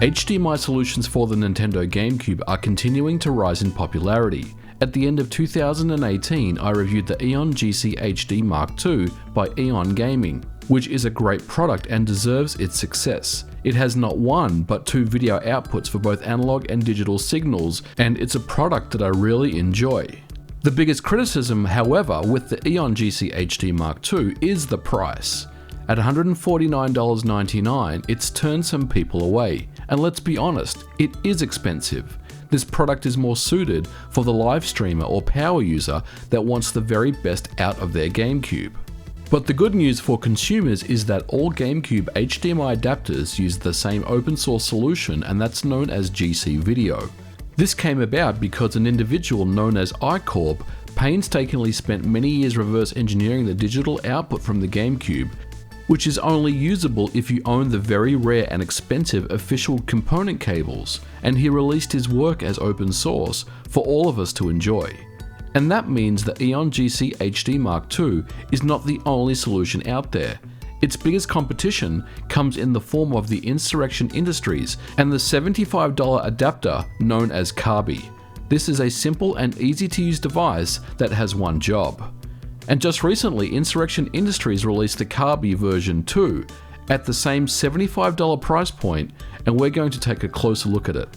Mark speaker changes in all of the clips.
Speaker 1: HDMI solutions for the Nintendo GameCube are continuing to rise in popularity. At the end of 2018, I reviewed the Eon GC HD Mark II by Eon Gaming, which is a great product and deserves its success. It has not one, but two video outputs for both analog and digital signals, and it's a product that I really enjoy. The biggest criticism, however, with the Eon GC HD Mark II is the price. At $149.99, it's turned some people away, and let's be honest, it is expensive. This product is more suited for the live streamer or power user that wants the very best out of their GameCube. But the good news for consumers is that all GameCube HDMI adapters use the same open source solution, and that's known as GC Video. This came about because an individual known as iCorp painstakingly spent many years reverse engineering the digital output from the GameCube, which is only usable if you own the very rare and expensive official component cables, and he released his work as open source for all of us to enjoy. And that means the Eon GC HD Mark II is not the only solution out there. Its biggest competition comes in the form of the Insurrection Industries and the $75 adapter known as Carby. This is a simple and easy to use device that has one job. And just recently, Insurrection Industries released the Carby version 2 at the same $75 price point, and we're going to take a closer look at it.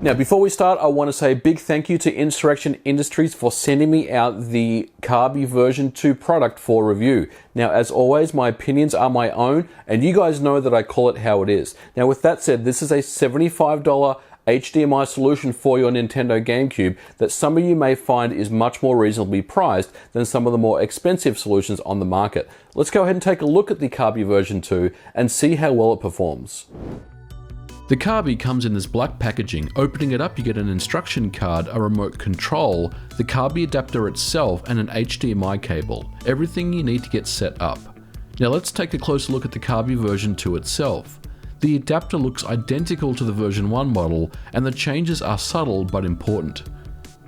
Speaker 1: Now, before we start, I want to say a big thank you to Insurrection Industries for sending me out the Carby version 2 product for review. Now, as always, my opinions are my own, and you guys know that I call it how it is. Now, with that said, this is a $75 HDMI solution for your Nintendo GameCube that some of you may find is much more reasonably priced than some of the more expensive solutions on the market. Let's go ahead and take a look at the Carby version 2 and see how well it performs. The Carby comes in this black packaging. Opening it up, you get an instruction card, a remote control, the Carby adapter itself, and an HDMI cable. Everything you need to get set up. Now let's take a closer look at the Carby version 2 itself. The adapter looks identical to the version 1 model, and the changes are subtle but important.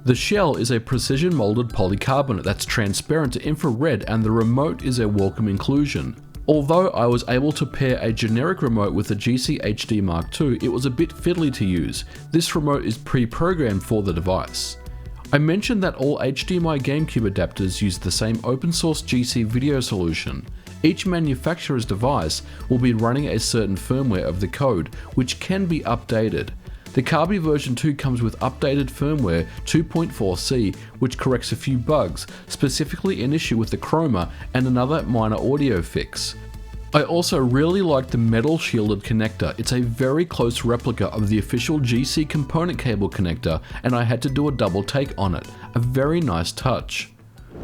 Speaker 1: The shell is a precision molded polycarbonate that's transparent to infrared, and the remote is a welcome inclusion. Although I was able to pair a generic remote with the GC HD Mark II, it was a bit fiddly to use. This remote is pre-programmed for the device. I mentioned that all HDMI GameCube adapters use the same open source GC video solution. Each manufacturer's device will be running a certain firmware of the code, which can be updated. The Carby version 2 comes with updated firmware 2.4c, which corrects a few bugs, specifically an issue with the chroma and another minor audio fix. I also really like the metal shielded connector. It's a very close replica of the official GC component cable connector, and I had to do a double take on it. A very nice touch.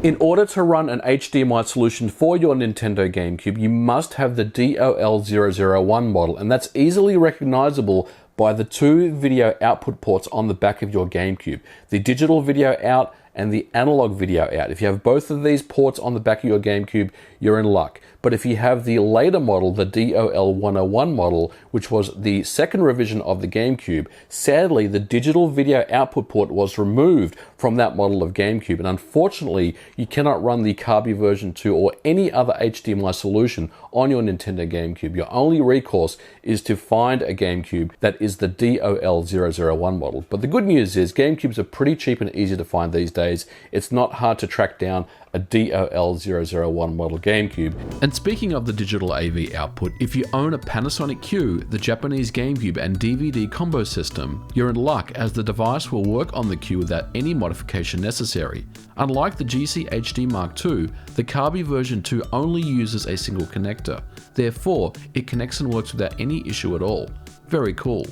Speaker 1: In order to run an HDMI solution for your Nintendo GameCube, you must have the DOL001 model, and that's easily recognizable by the two video output ports on the back of your GameCube, the digital video out and the analog video out. If you have both of these ports on the back of your GameCube, you're in luck. But if you have the later model, the DOL101 model, which was the second revision of the GameCube, sadly the digital video output port was removed from that model of GameCube, and unfortunately you cannot run the Carby version 2 or any other HDMI solution on your Nintendo GameCube. Your only recourse is to find a GameCube that is the DOL001 model. But the good news is GameCubes are pretty cheap and easy to find these days. It's not hard to track down a DOL001 model GameCube. And speaking of the digital AV output, if you own a Panasonic Q, the Japanese GameCube and DVD combo system, you're in luck, as the device will work on the Q without any modification necessary. Unlike the GC HD Mark II, the Carby version 2 only uses a single connector. Therefore, it connects and works without any issue at all. Very cool.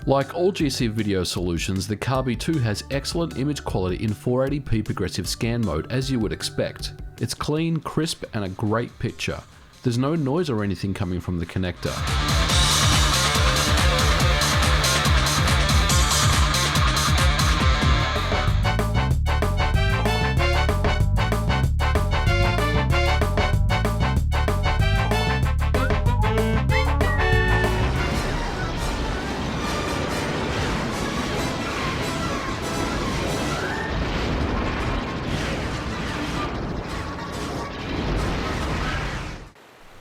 Speaker 1: Like all GC video solutions, the Carby 2 has excellent image quality in 480p progressive scan mode, as you would expect. It's clean, crisp, and a great picture. There's no noise or anything coming from the connector.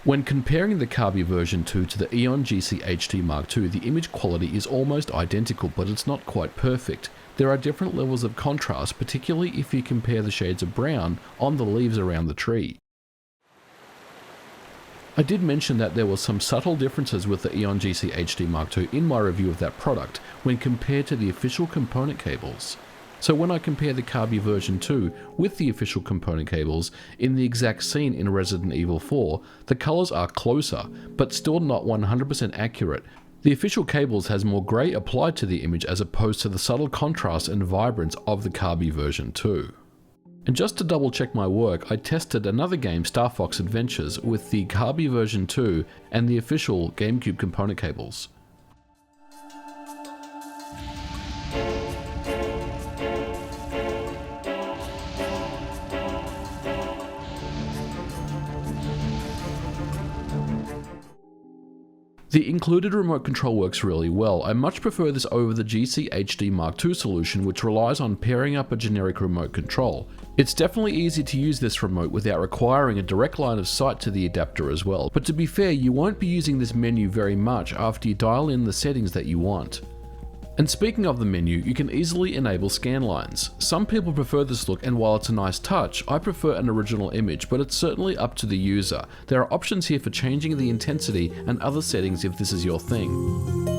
Speaker 1: When comparing the Carby version 2 to the Eon GC HD Mark II, the image quality is almost identical, but it's not quite perfect. There are different levels of contrast, particularly if you compare the shades of brown on the leaves around the tree. I did mention that there were some subtle differences with the Eon GC HD Mark II in my review of that product when compared to the official component cables. So when I compare the Carby version 2 with the official component cables in the exact scene in Resident Evil 4, the colours are closer, but still not 100% accurate. The official cables has more grey applied to the image as opposed to the subtle contrast and vibrance of the Carby version 2. And just to double check my work, I tested another game, Star Fox Adventures, with the Carby version 2 and the official GameCube component cables. The included remote control works really well. I much prefer this over the GC HD Mark II solution, which relies on pairing up a generic remote control. It's definitely easy to use this remote without requiring a direct line of sight to the adapter as well, but to be fair, you won't be using this menu very much after you dial in the settings that you want. And speaking of the menu, you can easily enable scan lines. Some people prefer this look, and while it's a nice touch, I prefer an original image, but it's certainly up to the user. There are options here for changing the intensity and other settings if this is your thing.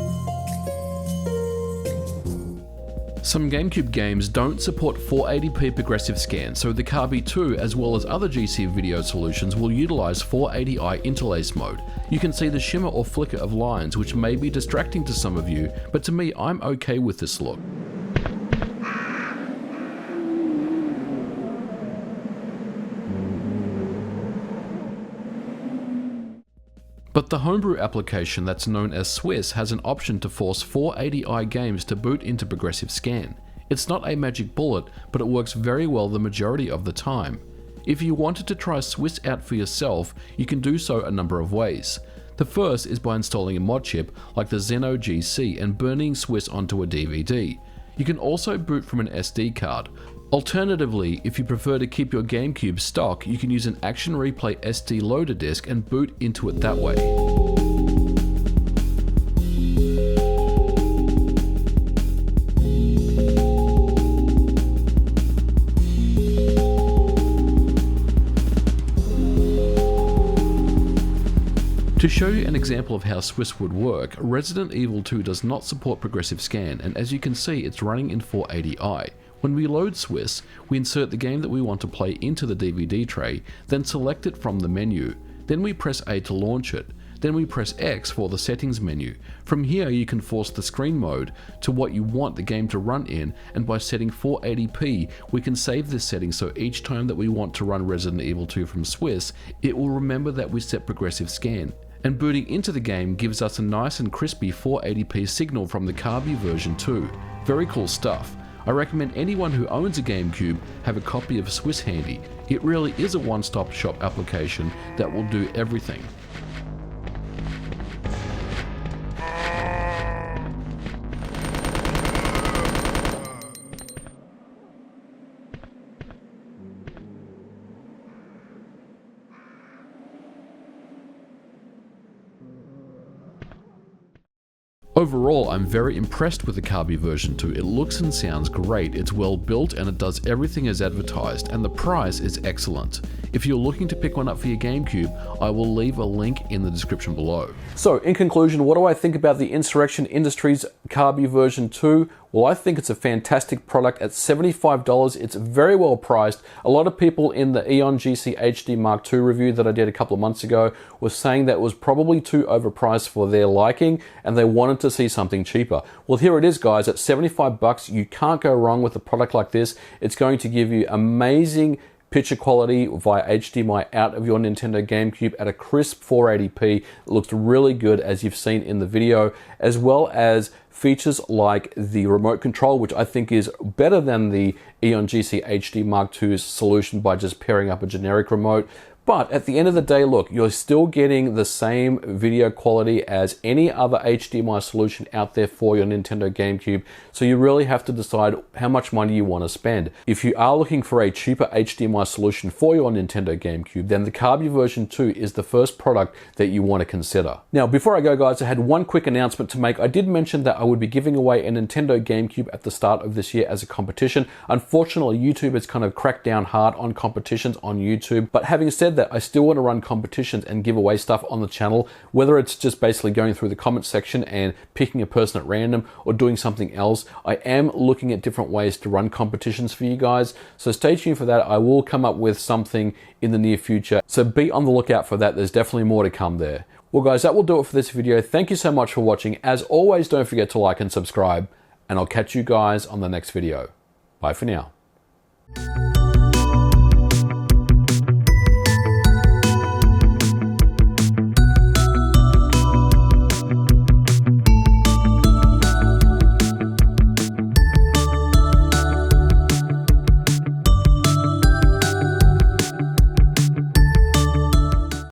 Speaker 1: Some GameCube games don't support 480p progressive scan, so the Carby 2 as well as other GC video solutions will utilize 480i interlace mode. You can see the shimmer or flicker of lines, which may be distracting to some of you, but to me I'm okay with this look. But the homebrew application that's known as Swiss has an option to force 480i games to boot into progressive scan. It's not a magic bullet, but it works very well the majority of the time. If you wanted to try Swiss out for yourself, you can do so a number of ways. The first is by installing a mod chip like the Xeno GC and burning Swiss onto a DVD. You can also boot from an SD card. Alternatively, if you prefer to keep your GameCube stock, you can use an Action Replay SD loader disc and boot into it that way. To show you an example of how Swiss would work, Resident Evil 2 does not support progressive scan, and as you can see it's running in 480i. When we load Swiss, we insert the game that we want to play into the DVD tray, then select it from the menu. Then we press A to launch it. Then we press X for the settings menu. From here you can force the screen mode to what you want the game to run in, and by setting 480p we can save this setting so each time that we want to run Resident Evil 2 from Swiss, it will remember that we set progressive scan. And booting into the game gives us a nice and crispy 480p signal from the Carby version 2. Very cool stuff. I recommend anyone who owns a GameCube have a copy of Swiss handy. It really is a one-stop shop application that will do everything. Overall, I'm very impressed with the Carby version 2. It looks and sounds great, it's well built and it does everything as advertised, and the price is excellent. If you're looking to pick one up for your GameCube, I will leave a link in the description below. So in conclusion, what do I think about the Insurrection Industries Carby version 2? Well, I think it's a fantastic product. At $75, it's very well priced. A lot of people in the Eon GC HD Mark II review that I did a couple of months ago was saying that it was probably too overpriced for their liking and they wanted to see something cheaper. Well, here it is, guys. At $75, you can't go wrong with a product like this. It's going to give you amazing picture quality via HDMI out of your Nintendo GameCube at a crisp 480p. It looks really good, as you've seen in the video, as well as features like the remote control, which I think is better than the Eon GC HD Mark II's solution by just pairing up a generic remote. But at the end of the day, look, you're still getting the same video quality as any other HDMI solution out there for your Nintendo GameCube. So you really have to decide how much money you want to spend. If you are looking for a cheaper HDMI solution for your Nintendo GameCube, then the Carby version 2 is the first product that you want to consider. Now, before I go, guys, I had one quick announcement to make. I did mention that I would be giving away a Nintendo GameCube at the start of this year as a competition. Unfortunately, YouTube has kind of cracked down hard on competitions on YouTube. But having said that, I still want to run competitions and give away stuff on the channel, whether it's just basically going through the comment section and picking a person at random or doing something else. I am looking at different ways to run competitions for you guys. So stay tuned for that. I will come up with something in the near future. So be on the lookout for that. There's definitely more to come there. Well, guys, that will do it for this video. Thank you so much for watching. As always, don't forget to like and subscribe, and I'll catch you guys on the next video. Bye for now.